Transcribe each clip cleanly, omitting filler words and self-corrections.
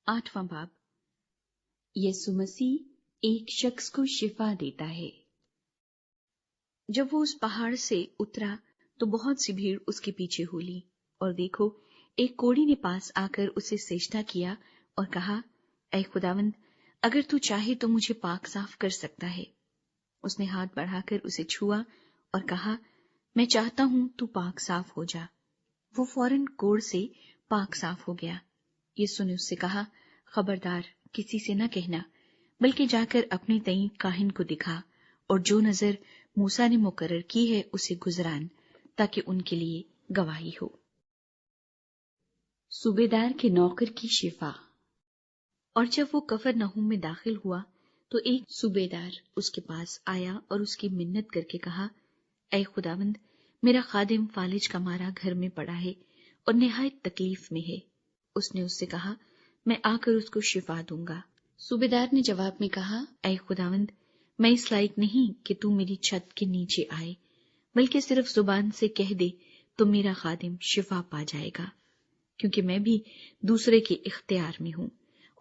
8वां बाब। यीशु मसीह एक शख्स को शिफा देता है। जब वो उस पहाड़ से उतरा तो बहुत सी भीड़ उसके पीछे हो ली, और देखो, एक कोढ़ी ने पास आकर उसे सेजदा किया और कहा, ऐ खुदावंद, अगर तू चाहे तो मुझे पाक साफ कर सकता है। उसने हाथ बढ़ाकर उसे छुआ और कहा, मैं चाहता हूं तू पाक साफ हो जा। वो फौरन कोढ़ से पाक साफ हो गया। यीशु ने उससे कहा, खबरदार, किसी से न कहना, बल्कि जाकर अपने तईं काहिन को दिखा, और जो नजर मूसा ने मुकर्रर की है उसे गुजरान, ताकि उनके लिए गवाही हो। सूबेदार के नौकर की शिफा। और जब वो कफरनहूम में दाखिल हुआ तो एक सूबेदार उसके पास आया और उसकी मिन्नत करके कहा, ऐ खुदावंद, मेरा खादिम फालिज का मारा घर में पड़ा है और निहायत तकलीफ में है। उसने उससे कहा, मैं आकर उसको शिफा दूंगा। सूबेदार ने जवाब में कहा, ऐ खुदावंद, मैं इस लायक नहीं कि तू मेरी छत के नीचे आए, बल्कि सिर्फ जुबान से कह दे तो मेरा खादिम शिफा पा जाएगा, क्योंकि मैं भी दूसरे के इख्तियार में हूं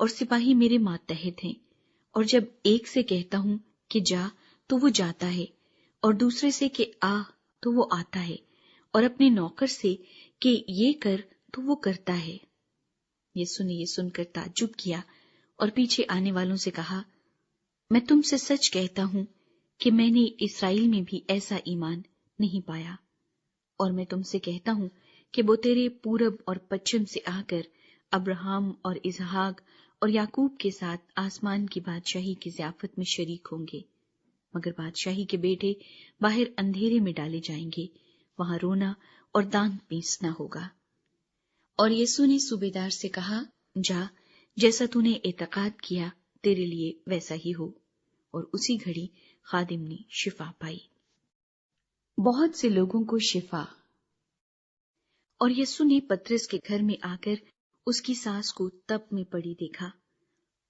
और सिपाही मेरे मातहत हैं। और जब एक से कहता हूं कि जा तो वो जाता है, और दूसरे से कि आ तो वो आता है, और अपने नौकर से कि ये कर तो वो करता है। यीशु ने ये सुनकर ताज्जुब किया और पीछे आने वालों से कहा, मैं तुमसे सच कहता हूं कि मैंने इस्राएल में भी ऐसा ईमान नहीं पाया। और मैं तुमसे कहता हूं कि वो तेरे पूरब और पश्चिम से आकर अब्राहम और इसहाक और याकूब के साथ आसमान की बादशाही की ज़ियाफत में शरीक होंगे, मगर बादशाही के बेटे बाहर अंधेरे में डाले जाएंगे, वहां रोना और दांत पीसना होगा। और यीशु ने सूबेदार से कहा, जा, जैसा तूने एतकाद किया तेरे लिए वैसा ही हो। और उसी घड़ी खादिम ने शिफा पाई। बहुत से लोगों को शिफा। और यीशु ने पतरस के घर में आकर उसकी सास को तप में पड़ी देखा।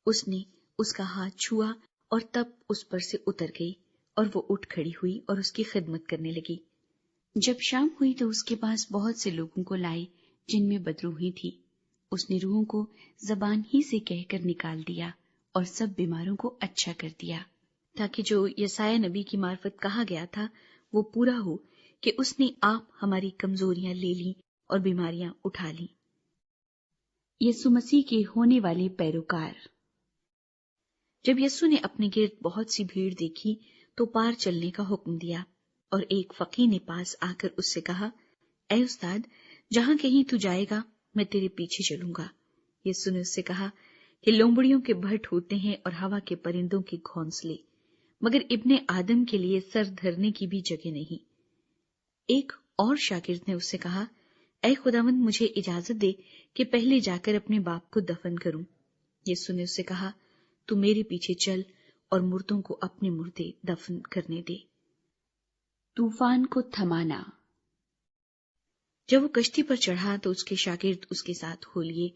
उसने उसका हाथ छुआ और तप उस पर से उतर गई, और वो उठ खड़ी हुई और उसकी खिदमत करने लगी। जब शाम हुई तो उसके पास बहुत से लोगों को लाए जिनमें बदरूही थी। उसने रूहों को जबान ही से कहकर निकाल दिया और सब बीमारों को अच्छा कर दिया, ताकि जो यसाया नबी की मार्फत कहा गया था वो पूरा हो कि उसने आप हमारी कमजोरियां ले ली और बीमारियां उठा ली। यीशु मसीह के होने वाले पैरोकार। जब यीशु ने अपने गिर्द बहुत सी भीड़ देखी तो पार चलने का हुक्म दिया, और एक फकीर ने पास आकर उससे कहा, ऐ उस्ताद, जहां कहीं तू जाएगा मैं तेरे पीछे चलूंगा। यीशु ने उससे कहा कि लोमड़ियों के भट्ट होते हैं और हवा के परिंदों के घोंसले, मगर इब्ने आदम के लिए सर धरने की भी जगह नहीं। एक और शागिर्द ने उससे कहा, ऐ खुदावंद, मुझे इजाजत दे कि पहले जाकर अपने बाप को दफन करूं। यीशु ने उससे कहा, तू मेरे पीछे चल और मुर्दों को अपने मुर्दे दफन करने दे। तूफान को थमाना। जब वो कश्ती पर चढ़ा तो उसके शागिर्द उसके साथ हो लिए,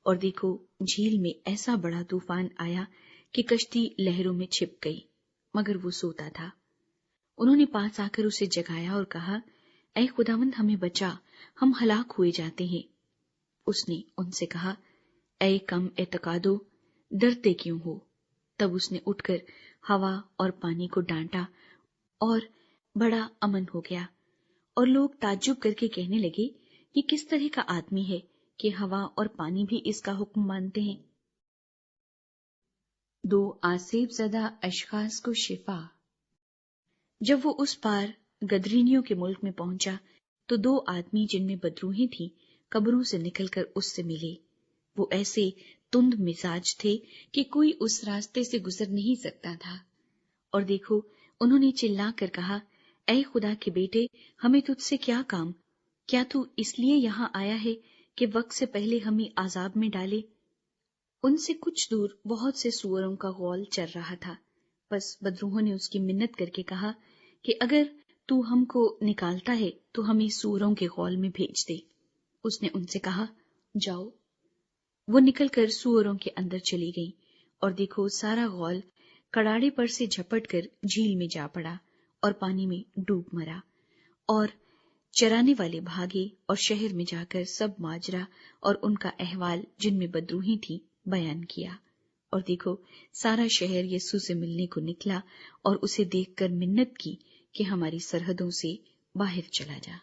और देखो, झील में ऐसा बड़ा तूफान आया कि कश्ती लहरों में छिप गई, मगर वो सोता था। उन्होंने पास आकर उसे जगाया और कहा, ऐ खुदावंद, हमें बचा, हम हलाक हुए जाते हैं। उसने उनसे कहा, ऐ कम एतकादो, डरते क्यों हो? तब उसने उठकर हवा और पानी को डांटा और बड़ा अमन हो गया। और लोग ताज्जुब करके कहने लगे, ये किस तरह का आदमी है कि हवा और पानी भी इसका हुक्म मानते हैं। 2 आसेब ज़दा अशखास को शिफा। जब वो उस पार गदरीनियों के मुल्क में पहुंचा तो 2 आदमी जिनमें बदरूही थी कब्रों से निकलकर उससे मिले। वो ऐसे तुंद मिजाज थे कि कोई उस रास्ते से गुजर नहीं सकता था। और देखो, उन्होंने चिल्ला कर कहा, ऐ खुदा के बेटे, हमें तुझसे क्या काम? क्या तू इसलिए यहाँ आया है कि वक्त से पहले हमें आजाब में डाले? उनसे कुछ दूर बहुत से सूअरों का गौल चल रहा था। बस बदरूहों ने उसकी मिन्नत करके कहा कि अगर तू हमको निकालता है तो हमें सूअरों के गौल में भेज दे। उसने उनसे कहा, जाओ। वो निकलकर सूअरों के अंदर चली गई, और देखो, सारा गौल कड़ाड़े पर से झपट कर झील में जा पड़ा और पानी में डूब मरा। और चराने वाले भागे और शहर में जाकर सब माजरा और उनका अहवाल जिनमें बदरूही थी بیان کیا، اور دیکھو سارا شہر یسوع سے ملنے کو نکلا اور اسے دیکھ کر منت کی کہ ہماری سرحدوں سے باہر چلا جا۔